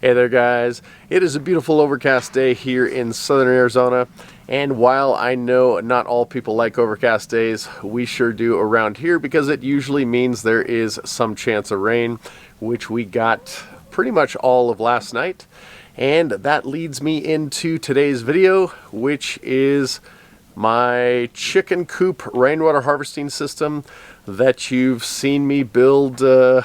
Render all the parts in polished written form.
Hey there guys, it is a beautiful overcast day here in southern Arizona, and while I know not all people like overcast days, we sure do around here because it usually means there is some chance of rain, which we got pretty much all of last night. And that leads me into today's video, which is my chicken coop rainwater harvesting system that you've seen me build a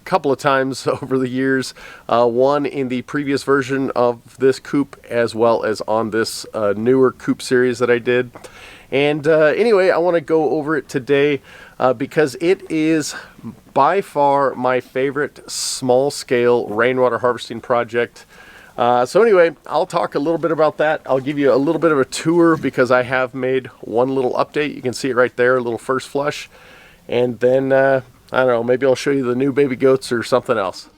couple of times over the years, one in the previous version of this coop as well as on this newer coop series that I did. And anyway, I want to go over it today because it is by far my favorite small-scale rainwater harvesting project. So anyway, I'll talk a little bit about that. I'll give you a little bit of a tour because I have made one little update. You can see it right there, a little first flush. And then, I don't know, maybe I'll show you the new baby goats or something else.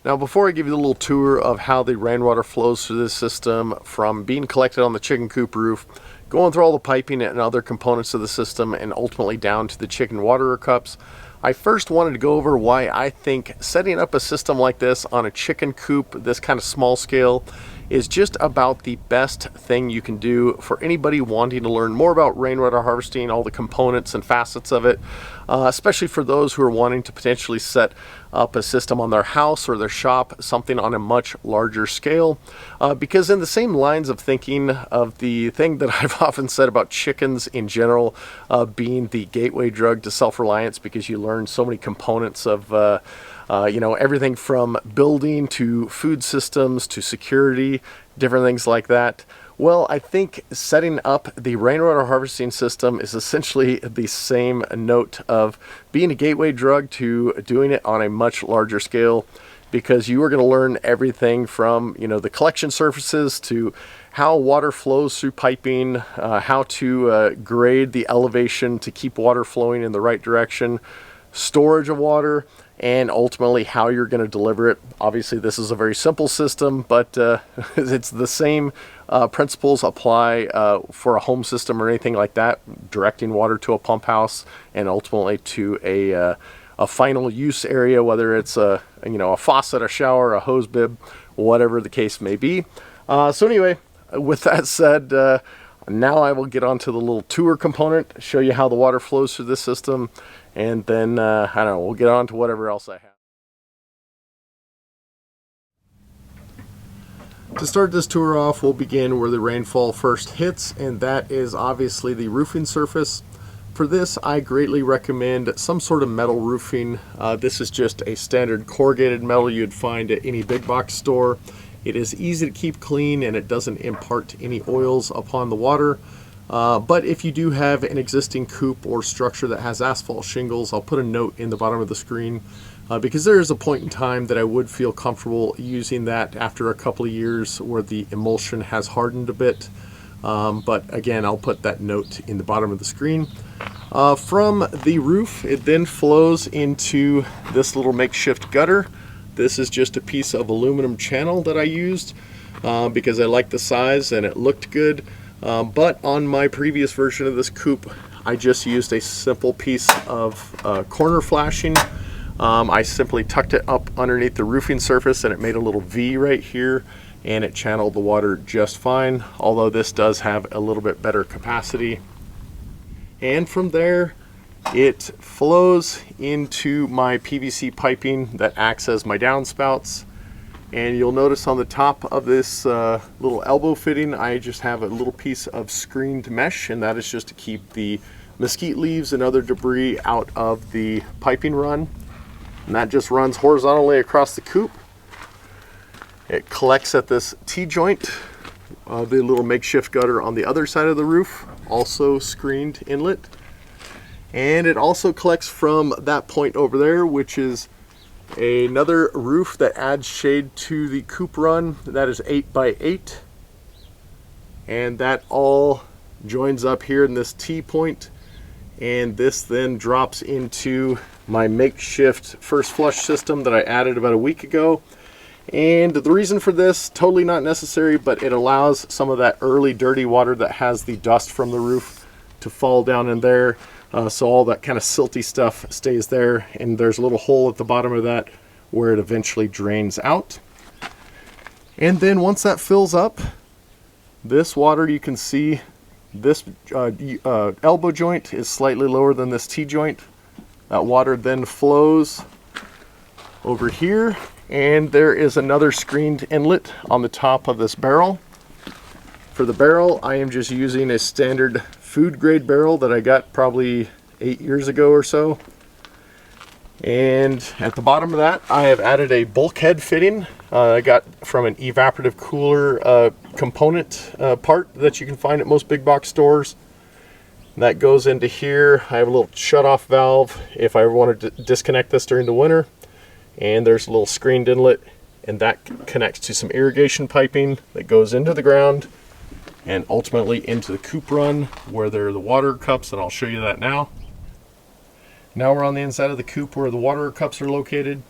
Now, before I give you the little tour of how the rainwater flows through this system from being collected on the chicken coop roof, going through all the piping and other components of the system, and ultimately down to the chicken waterer cups, I first wanted to go over why I think setting up a system like this on a chicken coop, this kind of small scale, is just about the best thing you can do for anybody wanting to learn more about rainwater harvesting, all the components and facets of it, especially for those who are wanting to potentially set up a system on their house or their shop, something on a much larger scale. Because in the same lines of thinking of the thing that I've often said about chickens in general, being the gateway drug to self-reliance, because you learn so many components of you know, everything from building to food systems to security, different things like that. Well, I think setting up the rainwater harvesting system is essentially the same note of being a gateway drug to doing it on a much larger scale, because you are going to learn everything from, you know, the collection surfaces to how water flows through piping, how to grade the elevation to keep water flowing in the right direction, storage of water, and ultimately how you're going to deliver it. Obviously this is a very simple system, but it's the same principles apply for a home system or anything like that, directing water to a pump house and ultimately to a final use area, whether it's a faucet, a shower, a hose bib, whatever the case may be. So anyway, with that said, now I will get onto the little tour component, show you how the water flows through this system, and then, I don't know, we'll get on to whatever else I have. To start this tour off, we'll begin where the rainfall first hits, and that is obviously the roofing surface. For this, I greatly recommend some sort of metal roofing. This is just a standard corrugated metal you'd find at any big box store. It is easy to keep clean and it doesn't impart any oils upon the water. But if you do have an existing coop or structure that has asphalt shingles, I'll put a note in the bottom of the screen because there is a point in time that I would feel comfortable using that after a couple of years where the emulsion has hardened a bit. But again, I'll put that note in the bottom of the screen. From the roof, it then flows into this little makeshift gutter. This is just a piece of aluminum channel that I used because I liked the size and it looked good. But on my previous version of this coop, I just used a simple piece of corner flashing. I simply tucked it up underneath the roofing surface and it made a little V right here and it channeled the water just fine, although this does have a little bit better capacity. And from there, it flows into my PVC piping that acts as my downspouts. And you'll notice on the top of this little elbow fitting, I just have a little piece of screened mesh, and that is just to keep the mesquite leaves and other debris out of the piping run. And that just runs horizontally across the coop. It collects at this T-joint, the little makeshift gutter on the other side of the roof, also screened inlet. And it also collects from that point over there, which is another roof that adds shade to the coop run. That is 8x8. And that all joins up here in this T-point. And this then drops into my makeshift first flush system that I added about a week ago. And the reason for this, totally not necessary, but it allows some of that early dirty water that has the dust from the roof to fall down in there. So all that kind of silty stuff stays there, and there's a little hole at the bottom of that where it eventually drains out. And then once that fills up, this water, you can see this elbow joint is slightly lower than this T-joint. That water then flows over here, and there is another screened inlet on the top of this barrel. For the barrel, I am just using a standard food grade barrel that I got probably 8 years ago or so. And at the bottom of that, I have added a bulkhead fitting I got from an evaporative cooler component part that you can find at most big box stores. That goes into here. I have a little shut-off valve if I ever wanted to disconnect this during the winter. And there's a little screened inlet, and that connects to some irrigation piping that goes into the ground and ultimately into the coop run where there are the water cups, and I'll show you that now. Now we're on the inside of the coop where the water cups are located.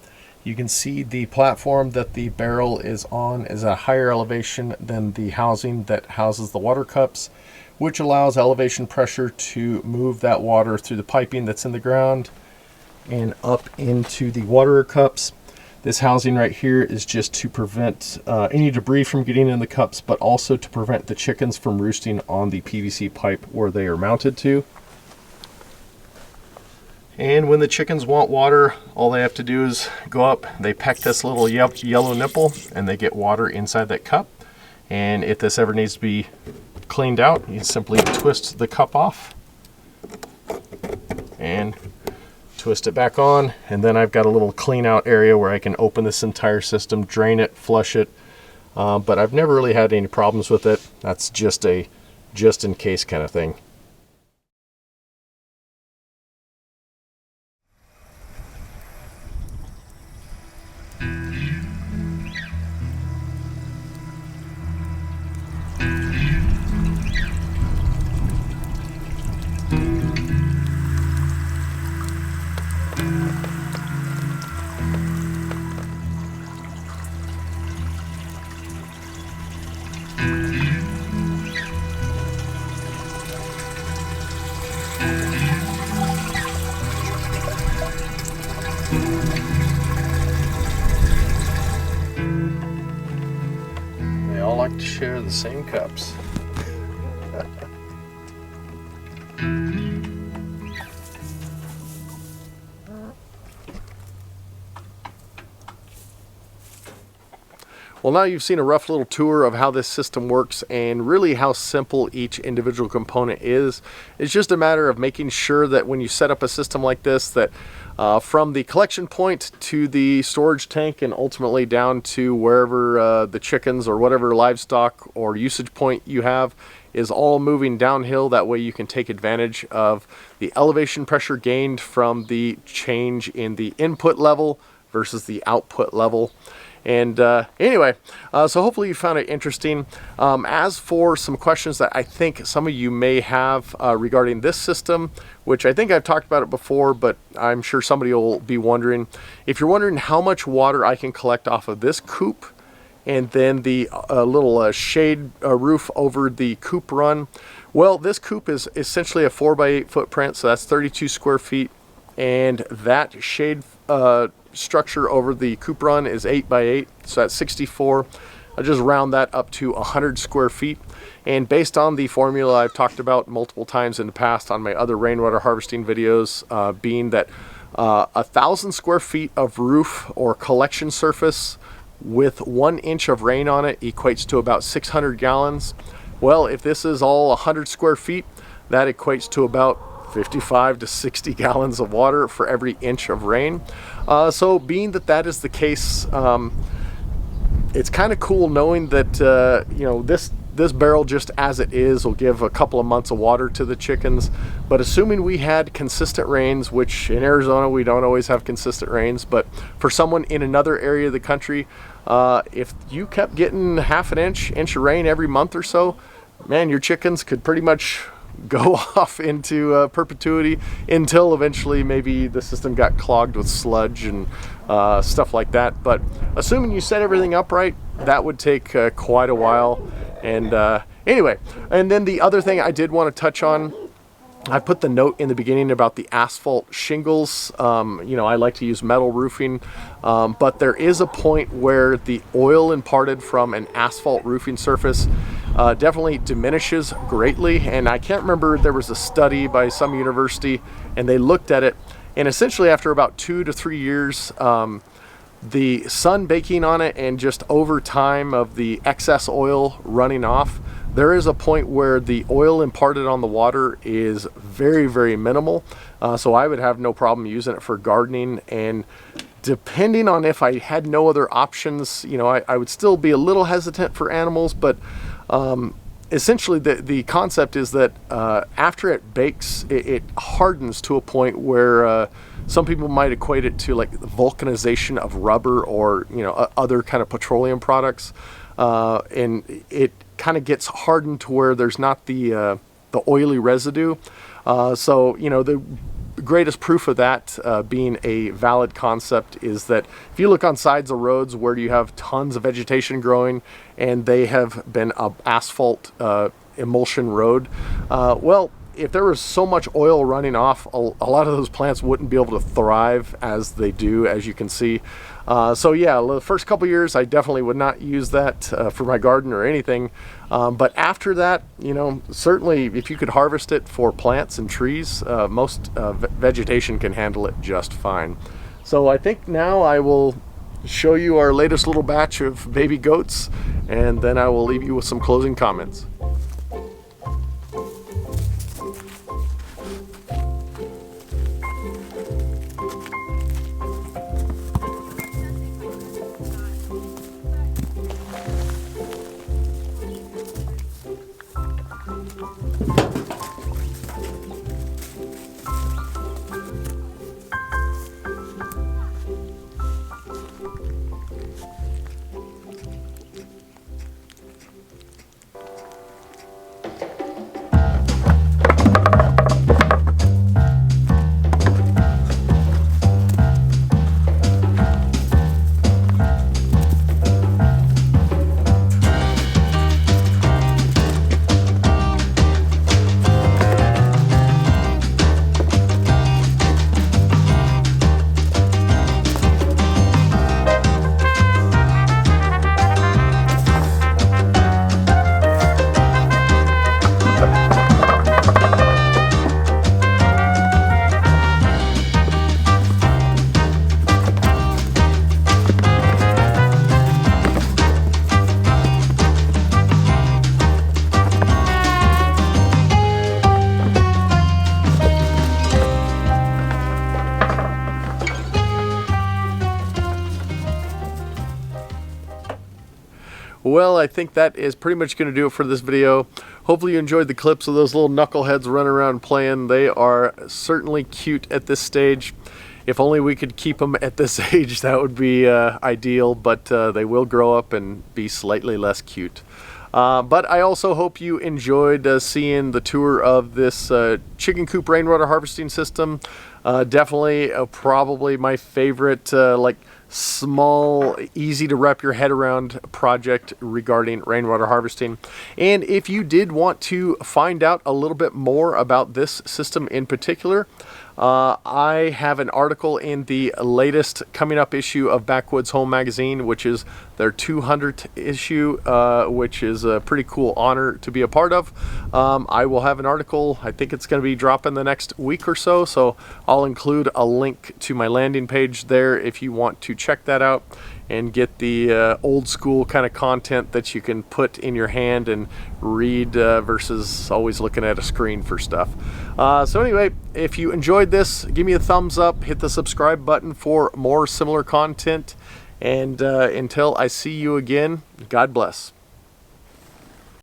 You can see the platform that the barrel is on is at a higher elevation than the housing that houses the water cups, which allows elevation pressure to move that water through the piping that's in the ground and up into the water cups. This housing right here is just to prevent any debris from getting in the cups, but also to prevent the chickens from roosting on the PVC pipe where they are mounted to. And when the chickens want water, all they have to do is go up, they peck this little yellow nipple, and they get water inside that cup. And if this ever needs to be cleaned out, you simply twist the cup off and twist it back on, and then I've got a little clean out area where I can open this entire system, drain it, flush it, but I've never really had any problems with it. That's just a just in case kind of thing. They all like to share the same cups. Well, now you've seen a rough little tour of how this system works and really how simple each individual component is. It's just a matter of making sure that when you set up a system like this, that from the collection point to the storage tank and ultimately down to wherever the chickens or whatever livestock or usage point you have is all moving downhill. That way you can take advantage of the elevation pressure gained from the change in the input level versus the output level. And anyway, so hopefully you found it interesting. As for some questions that I think some of you may have regarding this system, which I think I've talked about it before, but I'm sure somebody will be wondering. If you're wondering how much water I can collect off of this coop and then the little shade roof over the coop run, well, this coop is essentially a 4x8 footprint, so that's 32 square feet, and that shade structure over the coop run is 8x8, so that's 64. I'll just round that up to 100 square feet, and based on the formula I've talked about multiple times in the past on my other rainwater harvesting videos, being that 1,000 square feet of roof or collection surface with 1 inch of rain on it equates to about 600 gallons. Well, if this is all 100 square feet, that equates to about 55 to 60 gallons of water for every inch of rain. So being that that is the case, it's kind of cool knowing that you know, this barrel just as it is will give a couple of months of water to the chickens. But assuming we had consistent rains, which in Arizona we don't always have consistent rains, but for someone in another area of the country, if you kept getting half an inch of rain every month or so, man, your chickens could pretty much go off into perpetuity until eventually maybe the system got clogged with sludge and stuff like that. But assuming you set everything up right, that would take quite a while. And anyway, and then the other thing I did want to touch on, I put the note in the beginning about the asphalt shingles. You know, I like to use metal roofing, but there is a point where the oil imparted from an asphalt roofing surface definitely diminishes greatly. And I can't remember, there was a study by some university and they looked at it, and essentially after about 2 to 3 years, the sun baking on it and just over time of the excess oil running off, there is a point where the oil imparted on the water is very, very minimal. So I would have no problem using it for gardening. And depending on if I had no other options, you know, I would still be a little hesitant for animals. But essentially the concept is that after it bakes, it hardens to a point where some people might equate it to like the vulcanization of rubber or, you know, other kind of petroleum products. And it kind of gets hardened to where there's not the oily residue. So, you know, the greatest proof of that being a valid concept is that if you look on sides of roads where you have tons of vegetation growing and they have been a asphalt emulsion road, well, if there was so much oil running off, a lot of those plants wouldn't be able to thrive as they do, as you can see. So yeah, the first couple years I definitely would not use that for my garden or anything. But after that, you know, certainly if you could harvest it for plants and trees, most vegetation can handle it just fine. So I think now I will show you our latest little batch of baby goats, and then I will leave you with some closing comments. Well, I think that is pretty much going to do it for this video. Hopefully you enjoyed the clips of those little knuckleheads running around playing. They are certainly cute at this stage. If only we could keep them at this age, that would be ideal, but they will grow up and be slightly less cute. But I also hope you enjoyed seeing the tour of this chicken coop rainwater harvesting system. Definitely probably my favorite like small, easy to wrap your head around project regarding rainwater harvesting. And if you did want to find out a little bit more about this system in particular, I have an article in the latest coming up issue of Backwoods Home Magazine, which is their 200th issue, which is a pretty cool honor to be a part of. I will have an article, I think it's going to be dropping the next week or so, so I'll include a link to my landing page there if you want to check that out and get the old school kind of content that you can put in your hand and read versus always looking at a screen for stuff. So anyway, if you enjoyed this, give me a thumbs up, hit the subscribe button for more similar content, And until I see you again, God bless.